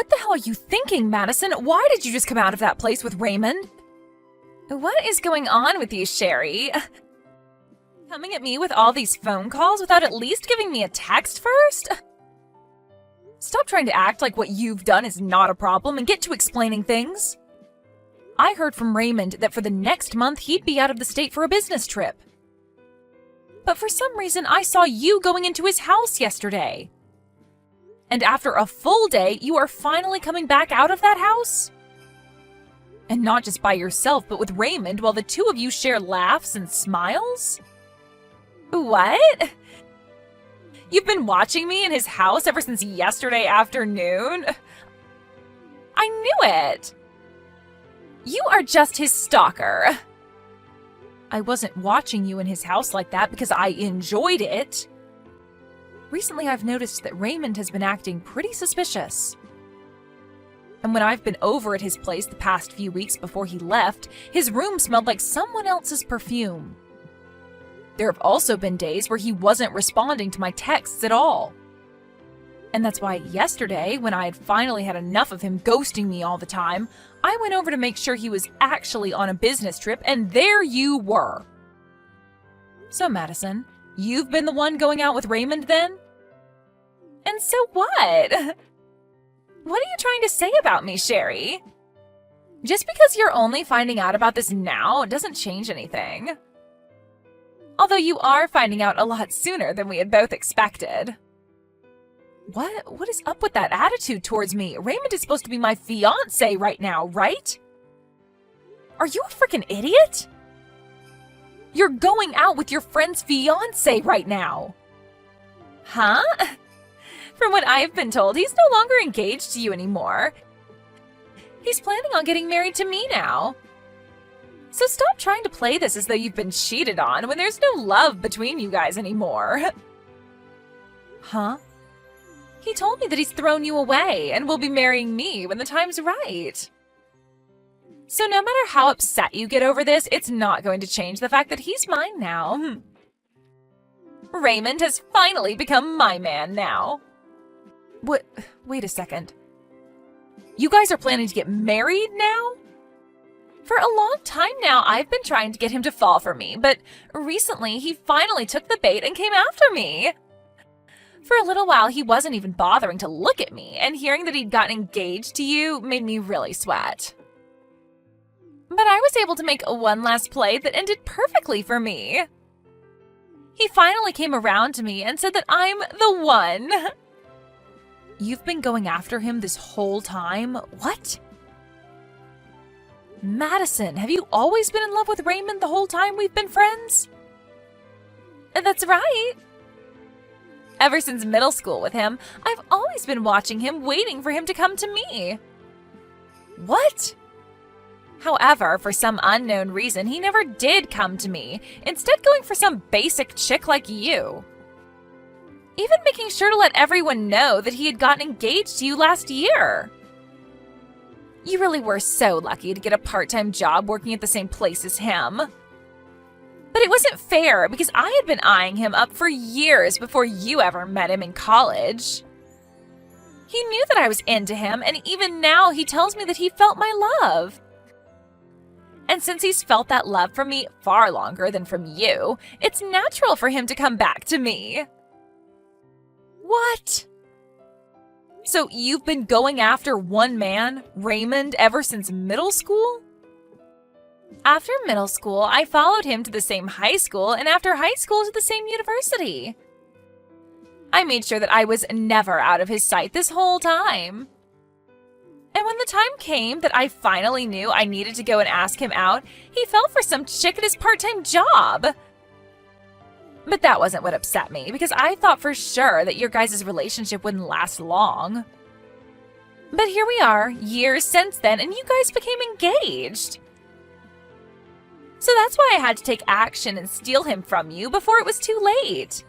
What the hell are you thinking, Madison? Why did you just come out of that place with Raymond? What is going on with you, Sherry? Coming at me with all these phone calls without at least giving me a text first? Stop trying to act like what you've done is not a problem and get to explaining things. I heard from Raymond that for the next month he'd be out of the state for a business trip. But for some reason I saw you going into his house yesterday. And after a full day, you are finally coming back out of that house? And not just by yourself, but with Raymond while the two of you share laughs and smiles? What? You've been watching me in his house ever since yesterday afternoon? I knew it! You are just his stalker. I wasn't watching you in his house like that because I enjoyed it. Recently, I've noticed that Raymond has been acting pretty suspicious. And when I've been over at his place the past few weeks before he left, his room smelled like someone else's perfume. There have also been days where he wasn't responding to my texts at all. And that's why yesterday, when I had finally had enough of him ghosting me all the time, I went over to make sure he was actually on a business trip, and there you were. So, Madison, you've been the one going out with Raymond then? And so what? What are you trying to say about me, Sherry? Just because you're only finding out about this now doesn't change anything. Although you are finding out a lot sooner than we had both expected. What is up with that attitude towards me? Raymond is supposed to be my fiancé right now, right? Are you a freaking idiot? You're going out with your friend's fiancé right now. Huh? From what I've been told, he's no longer engaged to you anymore. He's planning on getting married to me now. So stop trying to play this as though you've been cheated on when there's no love between you guys anymore. Huh? He told me that he's thrown you away and will be marrying me when the time's right. So no matter how upset you get over this, it's not going to change the fact that he's mine now. Raymond has finally become my man now. What? Wait a second. You guys are planning to get married now? For a long time now, I've been trying to get him to fall for me, but recently he finally took the bait and came after me. For a little while, he wasn't even bothering to look at me, and hearing that he'd gotten engaged to you made me really sweat. But I was able to make one last play that ended perfectly for me. He finally came around to me and said that I'm the one. You've been going after him this whole time? What? Madison, have you always been in love with Raymond the whole time we've been friends? That's right. Ever since middle school with him, I've always been watching him, waiting for him to come to me. What? However, for some unknown reason, he never did come to me, instead going for some basic chick like you. Even making sure to let everyone know that he had gotten engaged to you last year. You really were so lucky to get a part-time job working at the same place as him. But it wasn't fair because I had been eyeing him up for years before you ever met him in college. He knew that I was into him, and even now he tells me that he felt my love. And since he's felt that love from me far longer than from you, it's natural for him to come back to me. What? So you've been going after one man, Raymond, ever since middle school? After middle school, I followed him to the same high school, and after high school to the same university. I made sure that I was never out of his sight this whole time. And when the time came that I finally knew I needed to go and ask him out, he fell for some chick at his part-time job. But that wasn't what upset me, because I thought for sure that your guys' relationship wouldn't last long. But here we are, years since then, and you guys became engaged. So that's why I had to take action and steal him from you before it was too late.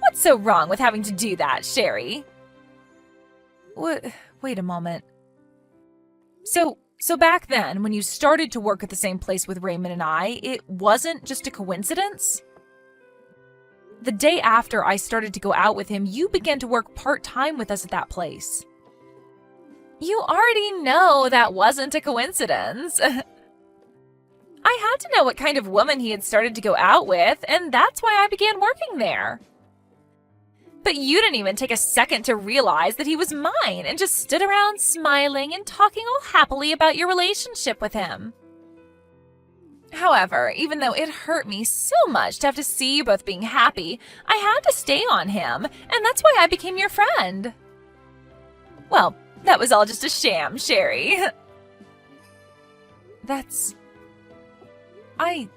What's so wrong with having to do that, Sherry? Wait a moment. So back then, when you started to work at the same place with Raymond and I, it wasn't just a coincidence? The day after I started to go out with him, you began to work part-time with us at that place. You already know that wasn't a coincidence. I had to know what kind of woman he had started to go out with, and that's why I began working there. But you didn't even take a second to realize that he was mine and just stood around smiling and talking all happily about your relationship with him. However, even though it hurt me so much to have to see you both being happy, I had to stay on him, and that's why I became your friend. Well, that was all just a sham, Sherry. I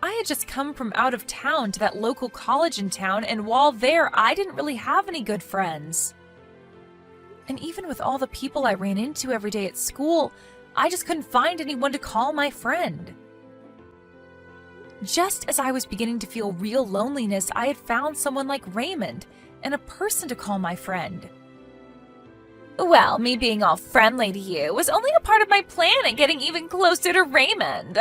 had just come from out of town to that local college in town, and while there, I didn't really have any good friends. And even with all the people I ran into every day at school, I just couldn't find anyone to call my friend. Just as I was beginning to feel real loneliness, I had found someone like Raymond and a person to call my friend. Well, me being all friendly to you was only a part of my plan at getting even closer to Raymond.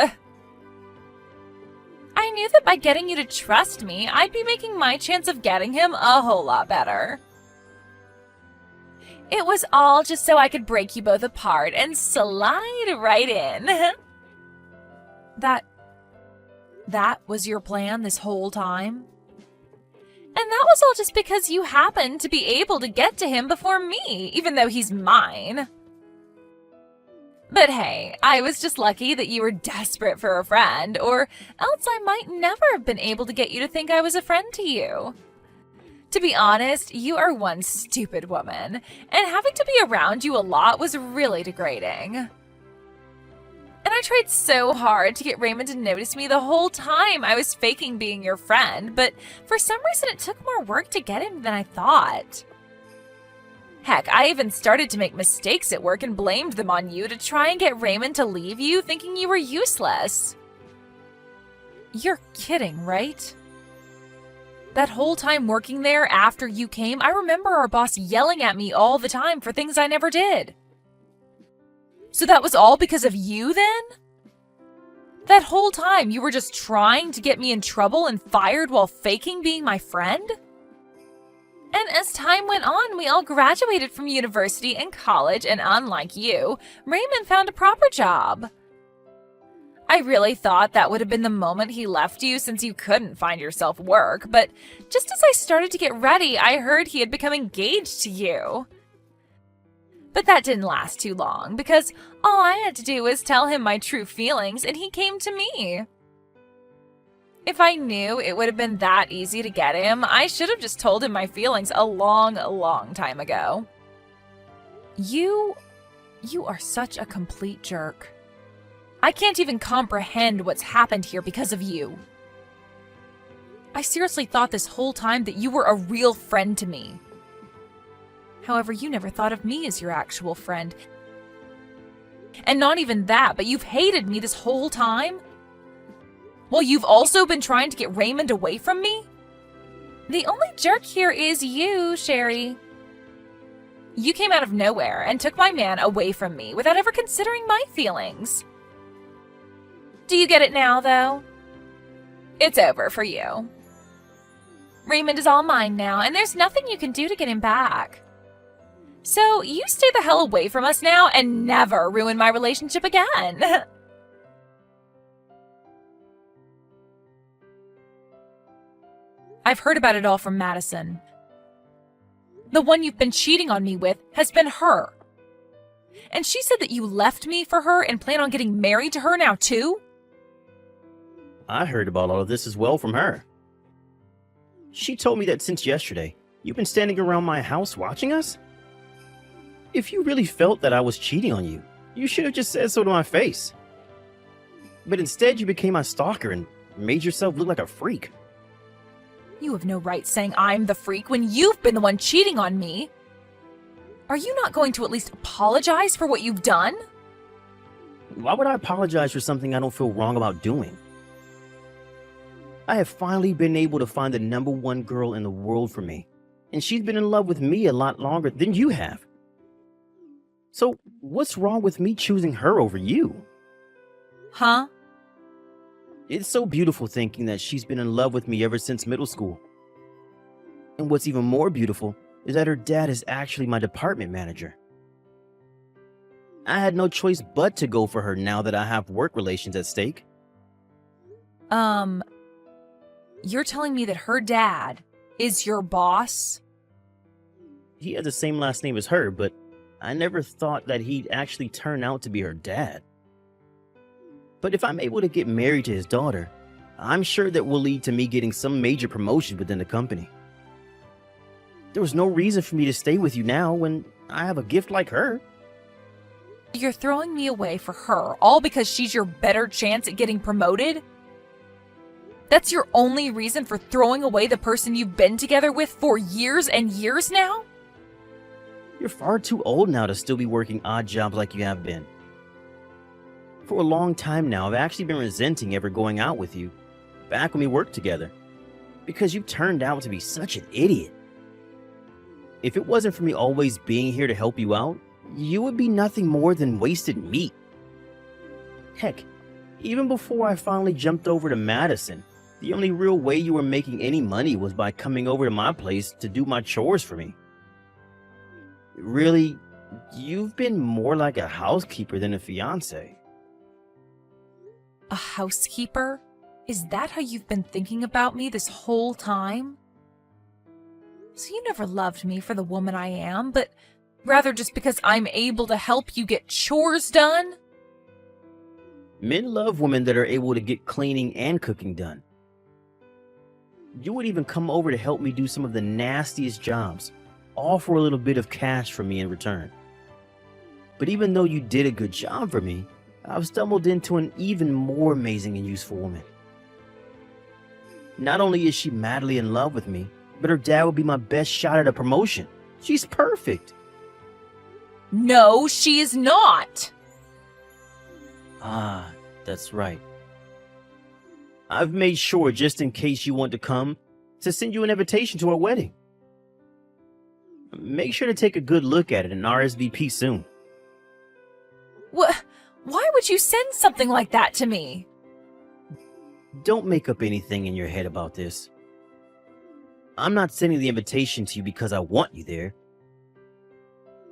I knew that by getting you to trust me, I'd be making my chance of getting him a whole lot better. It was all just so I could break you both apart and slide right in. That was your plan this whole time? And that was all just because you happened to be able to get to him before me, even though he's mine. But hey, I was just lucky that you were desperate for a friend, or else I might never have been able to get you to think I was a friend to you. To be honest, you are one stupid woman, and having to be around you a lot was really degrading. And I tried so hard to get Raymond to notice me the whole time I was faking being your friend, but for some reason it took more work to get him than I thought. Heck, I even started to make mistakes at work and blamed them on you to try and get Raymond to leave you, thinking you were useless. You're kidding, right? That whole time working there after you came, I remember our boss yelling at me all the time for things I never did. So that was all because of you then? That whole time you were just trying to get me in trouble and fired while faking being my friend? And as time went on, we all graduated from university and college, and unlike you, Raymond found a proper job. I really thought that would have been the moment he left you since you couldn't find yourself work, but just as I started to get ready, I heard he had become engaged to you. But that didn't last too long, because all I had to do was tell him my true feelings, and he came to me. If I knew it would have been that easy to get him, I should have just told him my feelings a long time ago. You are such a complete jerk. I can't even comprehend what's happened here because of you. I seriously thought this whole time that you were a real friend to me. However, you never thought of me as your actual friend. And not even that, but you've hated me this whole time? Well, you've also been trying to get Raymond away from me? The only jerk here is you, Sherry. You came out of nowhere and took my man away from me without ever considering my feelings. Do you get it now, though? It's over for you. Raymond is all mine now, and there's nothing you can do to get him back. So you stay the hell away from us now and never ruin my relationship again. I've heard about it all from Madison. The one you've been cheating on me with has been her. And she said that you left me for her and plan on getting married to her now too? I heard about all of this as well from her. She told me that since yesterday, you've been standing around my house watching us? If you really felt that I was cheating on you, you should have just said so to my face. But instead you became my stalker and made yourself look like a freak. You have no right saying I'm the freak when you've been the one cheating on me. Are you not going to at least apologize for what you've done? Why would I apologize for something I don't feel wrong about doing? I have finally been able to find the #1 girl in the world for me, and she's been in love with me a lot longer than you have. So what's wrong with me choosing her over you? Huh? It's so beautiful thinking that she's been in love with me ever since middle school. And what's even more beautiful is that her dad is actually my department manager. I had no choice but to go for her now that I have work relations at stake. You're telling me that her dad is your boss? He has the same last name as her, but I never thought that he'd actually turn out to be her dad. But if I'm able to get married to his daughter, I'm sure that will lead to me getting some major promotion within the company. There was no reason for me to stay with you now when I have a gift like her. You're throwing me away for her, all because she's your better chance at getting promoted? That's your only reason for throwing away the person you've been together with for years and years now? You're far too old now to still be working odd jobs like you have been. For a long time now, I've actually been resenting ever going out with you, back when we worked together, because you turned out to be such an idiot. If it wasn't for me always being here to help you out, you would be nothing more than wasted meat. Heck, even before I finally jumped over to Madison, the only real way you were making any money was by coming over to my place to do my chores for me. Really, you've been more like a housekeeper than a fiance. A housekeeper? Is that how you've been thinking about me this whole time? So you never loved me for the woman I am, but rather just because I'm able to help you get chores done? Men love women that are able to get cleaning and cooking done. You would even come over to help me do some of the nastiest jobs, all for a little bit of cash from me in return. But even though you did a good job for me, I've stumbled into an even more amazing and useful woman. Not only is she madly in love with me, but her dad would be my best shot at a promotion. She's perfect. No, she is not. Ah, that's right. I've made sure, just in case you want to come, to send you an invitation to our wedding. Make sure to take a good look at it and RSVP soon. What? Why would you send something like that to me? Don't make up anything in your head about this. I'm not sending the invitation to you because I want you there.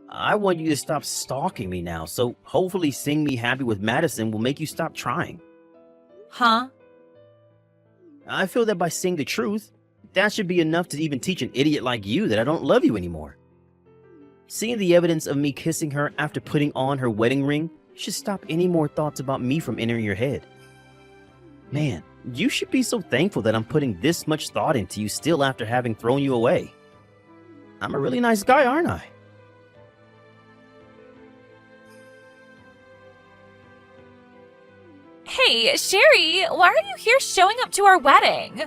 I want you to stop stalking me now, so hopefully seeing me happy with Madison will make you stop trying. Huh? I feel that by saying the truth, that should be enough to even teach an idiot like you that I don't love you anymore. Seeing the evidence of me kissing her after putting on her wedding ring should stop any more thoughts about me from entering your head. Man, you should be so thankful that I'm putting this much thought into you still after having thrown you away. I'm a really nice guy, aren't I? Hey, Sherry, why are you here showing up to our wedding?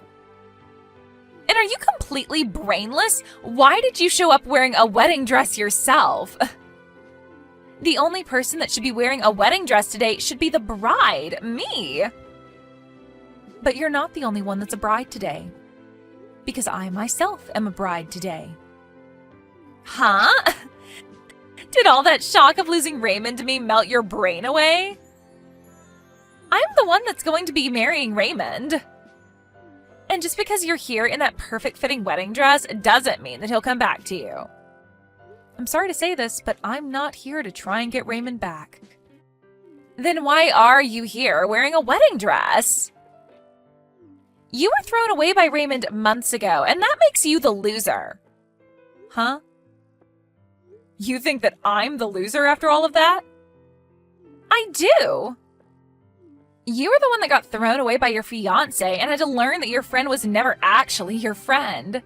And are you completely brainless? Why did you show up wearing a wedding dress yourself? The only person that should be wearing a wedding dress today should be the bride, me. But you're not the only one that's a bride today. Because I myself am a bride today. Huh? Did all that shock of losing Raymond to me melt your brain away? I'm the one that's going to be marrying Raymond. And just because you're here in that perfect fitting wedding dress doesn't mean that he'll come back to you. I'm sorry to say this, but I'm not here to try and get Raymond back. Then why are you here wearing a wedding dress? You were thrown away by Raymond months ago, and that makes you the loser. Huh? You think that I'm the loser after all of that? I do. You were the one that got thrown away by your fiancé and had to learn that your friend was never actually your friend.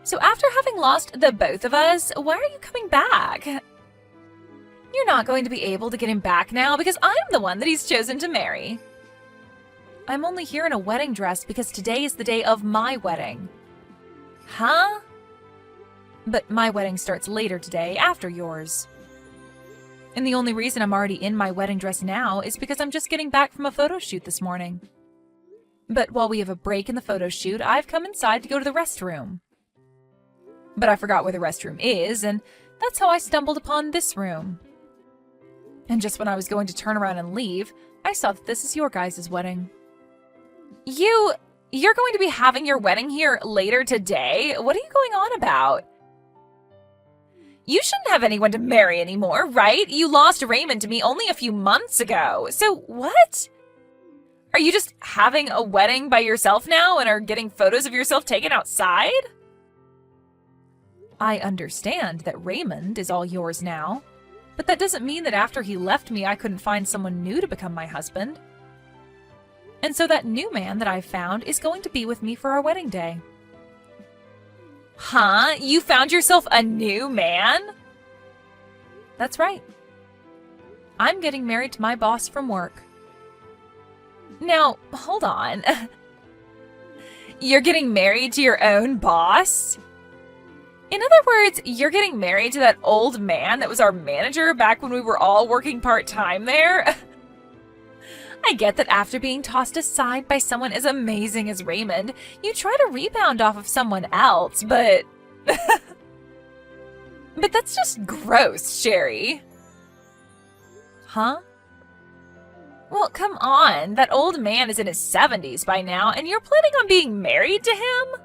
So after having lost the both of us, why are you coming back? You're not going to be able to get him back now because I'm the one that he's chosen to marry. I'm only here in a wedding dress because today is the day of my wedding. Huh? But my wedding starts later today, after yours. And the only reason I'm already in my wedding dress now is because I'm just getting back from a photo shoot this morning. But while we have a break in the photo shoot, I've come inside to go to the restroom. But I forgot where the restroom is, and that's how I stumbled upon this room. And just when I was going to turn around and leave, I saw that this is your guys' wedding. You're going to be having your wedding here later today? What are you going on about? You shouldn't have anyone to marry anymore, right? You lost Raymond to me only a few months ago. So what? Are you just having a wedding by yourself now and are getting photos of yourself taken outside? I understand that Raymond is all yours now, but that doesn't mean that after he left me, I couldn't find someone new to become my husband. And so that new man that I've found is going to be with me for our wedding day. Huh? You found yourself a new man? That's right. I'm getting married to my boss from work. Now, hold on. You're getting married to your own boss? In other words, you're getting married to that old man that was our manager back when we were all working part-time there? I get that after being tossed aside by someone as amazing as Raymond, you try to rebound off of someone else, but... But that's just gross, Sherry. Huh? Well, come on. That old man is in his 70s by now, and you're planning on being married to him?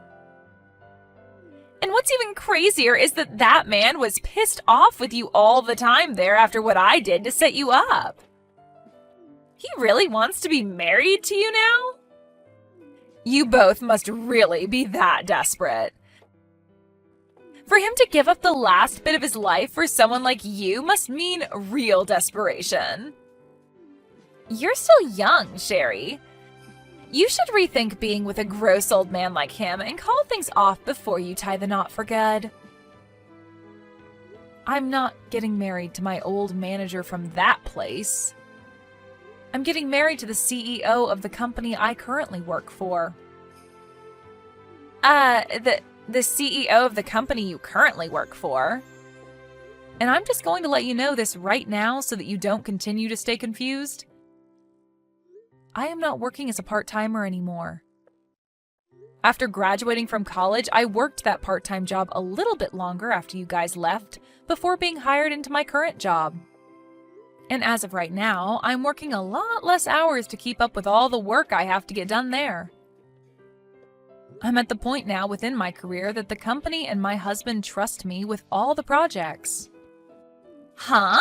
And what's even crazier is that that man was pissed off with you all the time there after what I did to set you up. He really wants to be married to you now? You both must really be that desperate. For him to give up the last bit of his life for someone like you must mean real desperation. You're still young, Sherry. You should rethink being with a gross old man like him and call things off before you tie the knot for good. I'm not getting married to my old manager from that place. I'm getting married to the CEO of the company I currently work for. The CEO of the company you currently work for. And I'm just going to let you know this right now so that you don't continue to stay confused. I am not working as a part-timer anymore. After graduating from college, I worked that part-time job a little bit longer after you guys left before being hired into my current job. And as of right now, I'm working a lot less hours to keep up with all the work I have to get done there. I'm at the point now within my career that the company and my husband trust me with all the projects. Huh?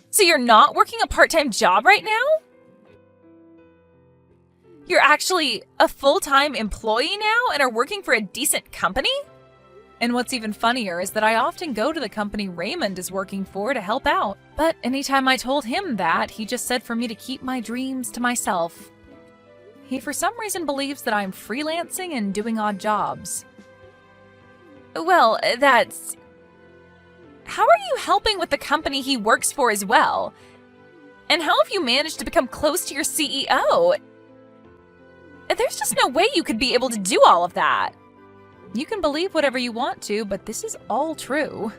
So you're not working a part-time job right now? You're actually a full-time employee now and are working for a decent company? And what's even funnier is that I often go to the company Raymond is working for to help out. But anytime I told him that, he just said for me to keep my dreams to myself. He for some reason believes that I'm freelancing and doing odd jobs. Well, that's... How are you helping with the company he works for as well? And how have you managed to become close to your CEO? There's just no way you could be able to do all of that. You can believe whatever you want to, but this is all true.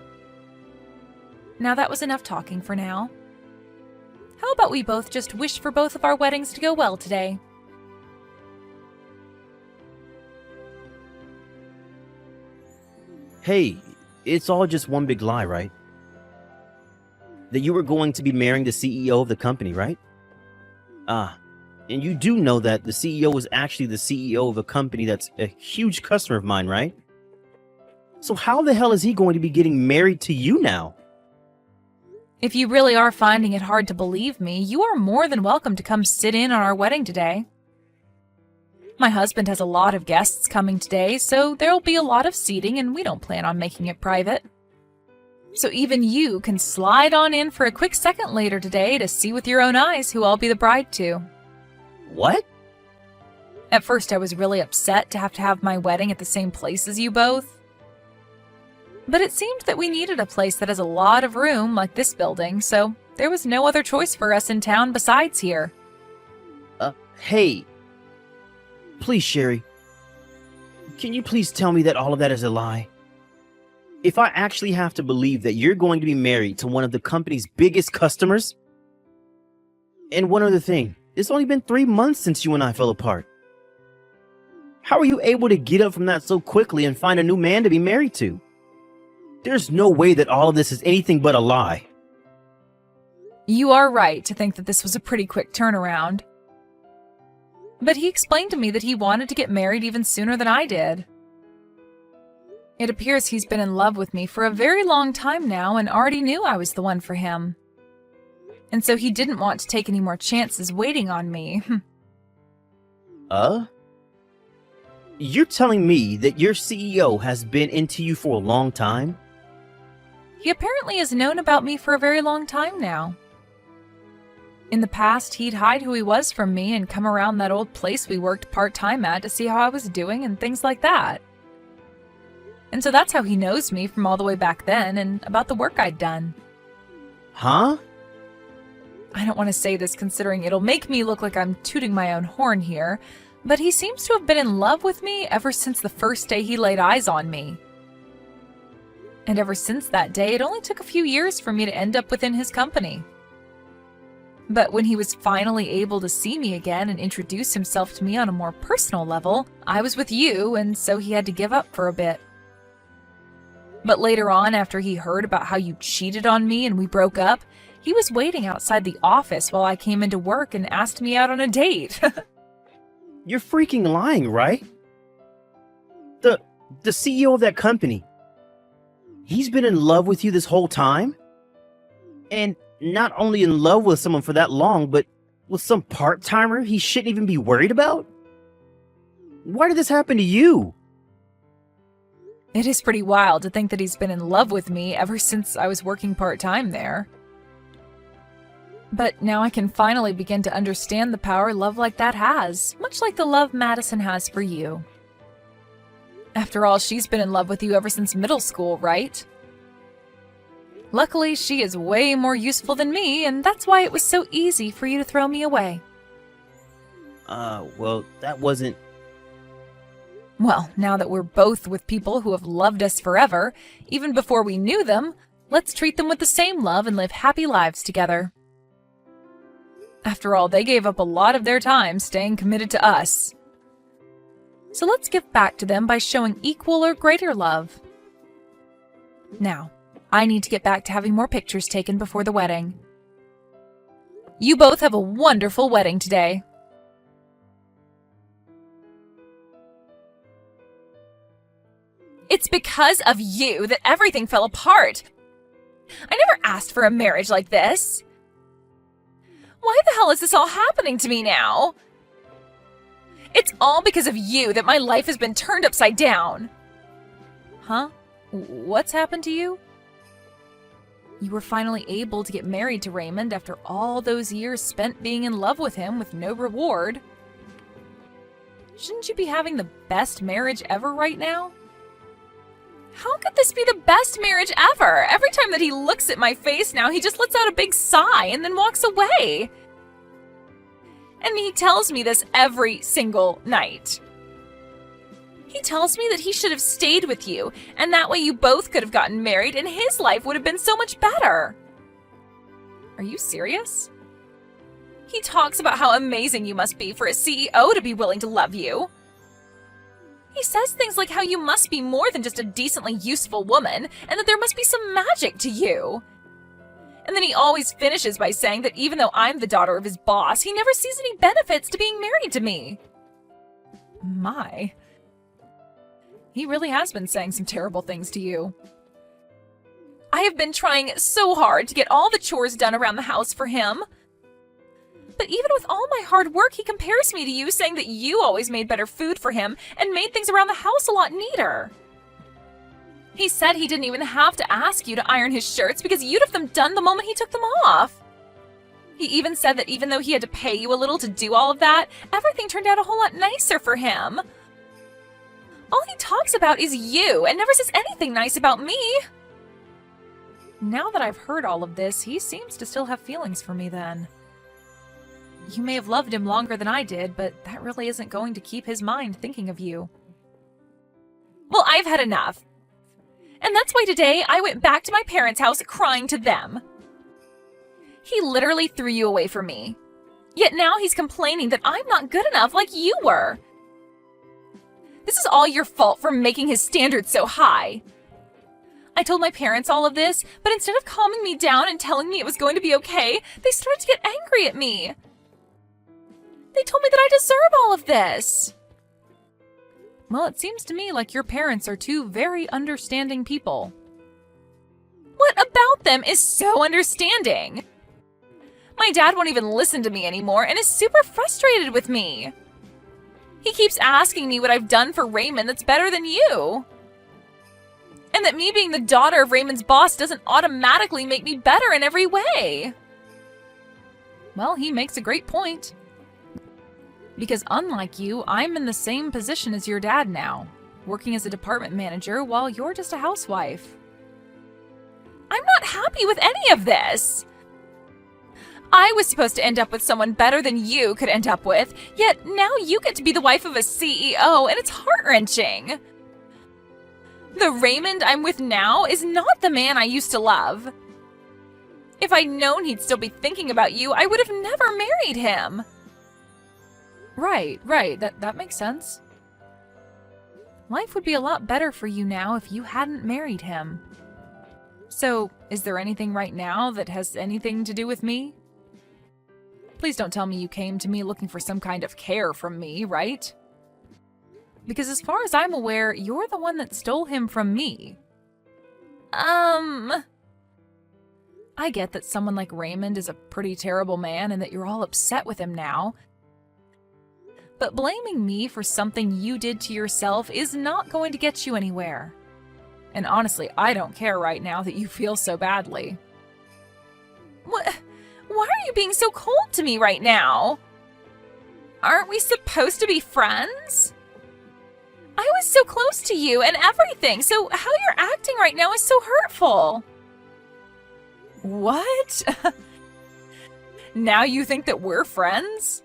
Now that was enough talking for now. How about we both just wish for both of our weddings to go well today? Hey, it's all just one big lie, right? That you were going to be marrying the CEO of the company, right? And you do know that the CEO was actually the CEO of a company that's a huge customer of mine, right? So how the hell is he going to be getting married to you now? If you really are finding it hard to believe me, you are more than welcome to come sit in on our wedding today. My husband has a lot of guests coming today, so there'll be a lot of seating and we don't plan on making it private. So even you can slide on in for a quick second later today to see with your own eyes who I'll be the bride to. What? At first I was really upset to have my wedding at the same place as you both. But it seemed that we needed a place that has a lot of room like this building, so there was no other choice for us in town besides here. Hey. Please, Sherry. Can you please tell me that all of that is a lie? If I actually have to believe that you're going to be married to one of the company's biggest customers? And one other thing, it's only been 3 months since you and I fell apart. How are you able to get up from that so quickly and find a new man to be married to? There's no way that all of this is anything but a lie. You are right to think that this was a pretty quick turnaround. But he explained to me that he wanted to get married even sooner than I did. It appears he's been in love with me for a very long time now and already knew I was the one for him. And so he didn't want to take any more chances waiting on me. You're telling me that your CEO has been into you for a long time? He apparently has known about me for a very long time now. In the past, he'd hide who he was from me and come around that old place we worked part-time at to see how I was doing and things like that. And so that's how he knows me from all the way back then and about the work I'd done. Huh? I don't want to say this considering it'll make me look like I'm tooting my own horn here, but he seems to have been in love with me ever since the first day he laid eyes on me. And ever since that day, it only took a few years for me to end up within his company. But when he was finally able to see me again and introduce himself to me on a more personal level, I was with you, and so he had to give up for a bit. But later on, after he heard about how you cheated on me and we broke up, he was waiting outside the office while I came into work and asked me out on a date. You're freaking lying, right? The CEO of that company, he's been in love with you this whole time? And not only in love with someone for that long, but with some part-timer he shouldn't even be worried about? Why did this happen to you? It is pretty wild to think that he's been in love with me ever since I was working part-time there. But now I can finally begin to understand the power love like that has, much like the love Madison has for you. After all, she's been in love with you ever since middle school, right? Luckily, she is way more useful than me, and that's why it was so easy for you to throw me away. Well, that wasn't... Well, now that we're both with people who have loved us forever, even before we knew them, let's treat them with the same love and live happy lives together. After all, they gave up a lot of their time staying committed to us. So let's give back to them by showing equal or greater love. Now, I need to get back to having more pictures taken before the wedding. You both have a wonderful wedding today. It's because of you that everything fell apart. I never asked for a marriage like this. Why the hell is this all happening to me now? It's all because of you that my life has been turned upside down. Huh? What's happened to you? You were finally able to get married to Raymond after all those years spent being in love with him with no reward. Shouldn't you be having the best marriage ever right now? How could this be the best marriage ever? Every time that he looks at my face now, he just lets out a big sigh and then walks away. And he tells me this every single night. He tells me that he should have stayed with you, and that way you both could have gotten married and his life would have been so much better. Are you serious? He talks about how amazing you must be for a CEO to be willing to love you. He says things like how you must be more than just a decently useful woman, and that there must be some magic to you. And then he always finishes by saying that even though I'm the daughter of his boss, he never sees any benefits to being married to me. My. He really has been saying some terrible things to you. I have been trying so hard to get all the chores done around the house for him. But even with all my hard work, he compares me to you, saying that you always made better food for him and made things around the house a lot neater. He said he didn't even have to ask you to iron his shirts because you'd have them done the moment he took them off. He even said that even though he had to pay you a little to do all of that, everything turned out a whole lot nicer for him. All he talks about is you and never says anything nice about me. Now that I've heard all of this, he seems to still have feelings for me then. You may have loved him longer than I did, but that really isn't going to keep his mind thinking of you. Well, I've had enough. And that's why today I went back to my parents' house crying to them. He literally threw you away from me. Yet now he's complaining that I'm not good enough like you were. This is all your fault for making his standards so high. I told my parents all of this, but instead of calming me down and telling me it was going to be okay, they started to get angry at me. They told me that I deserve all of this. Well, it seems to me like your parents are two very understanding people. What about them is so understanding? My dad won't even listen to me anymore and is super frustrated with me. He keeps asking me what I've done for Raymond that's better than you. And that me being the daughter of Raymond's boss doesn't automatically make me better in every way. Well, he makes a great point. Because unlike you, I'm in the same position as your dad now, working as a department manager while you're just a housewife. I'm not happy with any of this. I was supposed to end up with someone better than you could end up with, yet now you get to be the wife of a CEO, and it's heart-wrenching. The Raymond I'm with now is not the man I used to love. If I'd known he'd still be thinking about you, I would have never married him. Right. That makes sense. Life would be a lot better for you now if you hadn't married him. So, is there anything right now that has anything to do with me? Please don't tell me you came to me looking for some kind of care from me, right? Because as far as I'm aware, you're the one that stole him from me. I get that someone like Raymond is a pretty terrible man and that you're all upset with him now. But blaming me for something you did to yourself is not going to get you anywhere. And honestly, I don't care right now that you feel so badly. What? Why are you being so cold to me right now? Aren't we supposed to be friends? I was so close to you and everything, so how you're acting right now is so hurtful. What? Now you think that we're friends?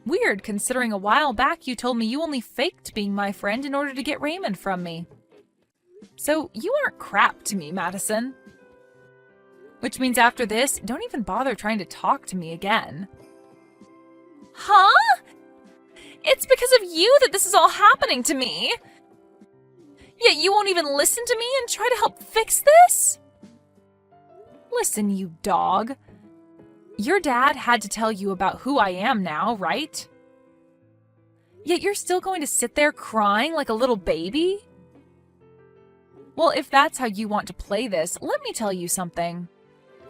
Weird, considering a while back you told me you only faked being my friend in order to get Raymond from me. So you aren't crap to me, Madison. Which means after this, don't even bother trying to talk to me again. Huh? It's because of you that this is all happening to me. Yet you won't even listen to me and try to help fix this? Listen, you dog. Your dad had to tell you about who I am now, right? Yet you're still going to sit there crying like a little baby? Well, if that's how you want to play this, let me tell you something.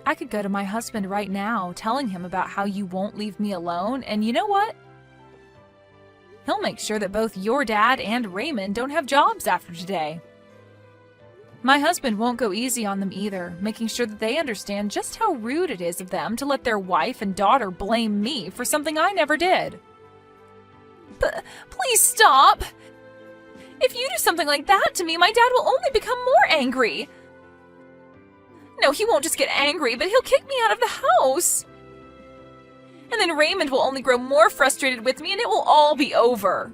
I could go to my husband right now, telling him about how you won't leave me alone, and you know what? He'll make sure that both your dad and Raymond don't have jobs after today. My husband won't go easy on them either, making sure that they understand just how rude it is of them to let their wife and daughter blame me for something I never did. But please stop! If you do something like that to me, my dad will only become more angry. No, he won't just get angry, but he'll kick me out of the house. And then Raymond will only grow more frustrated with me and it will all be over.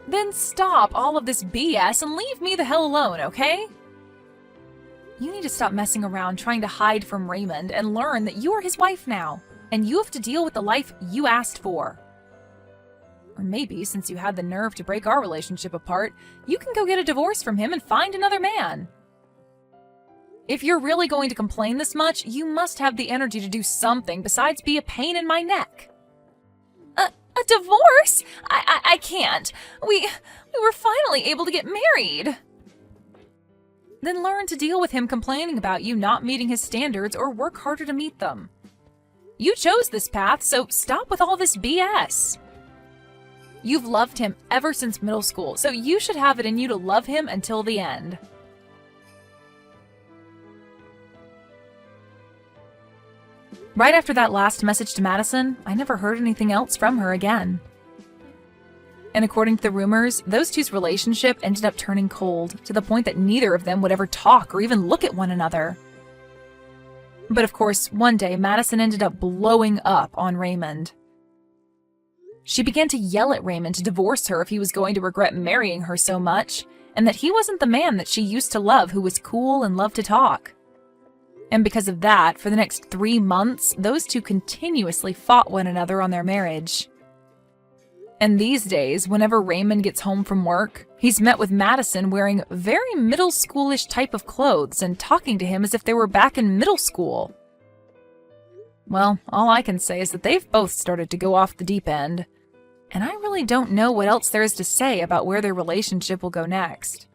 Then stop all of this BS and leave me the hell alone, okay? You need to stop messing around trying to hide from Raymond and learn that you are his wife now, and you have to deal with the life you asked for. Or maybe, since you had the nerve to break our relationship apart, you can go get a divorce from him and find another man. If you're really going to complain this much, you must have the energy to do something besides be a pain in my neck. A divorce? I can't. We were finally able to get married. Then learn to deal with him complaining about you not meeting his standards or work harder to meet them. You chose this path, so stop with all this BS. You've loved him ever since middle school, so you should have it in you to love him until the end. Right after that last message to Madison, I never heard anything else from her again. And according to the rumors, those two's relationship ended up turning cold, to the point that neither of them would ever talk or even look at one another. But of course, one day Madison ended up blowing up on Raymond. She began to yell at Raymond to divorce her if he was going to regret marrying her so much, and that he wasn't the man that she used to love who was cool and loved to talk. And because of that, for the next 3 months, those two continuously fought one another on their marriage. And these days, whenever Raymond gets home from work, he's met with Madison wearing very middle schoolish type of clothes and talking to him as if they were back in middle school. Well, all I can say is that they've both started to go off the deep end. And I really don't know what else there is to say about where their relationship will go next.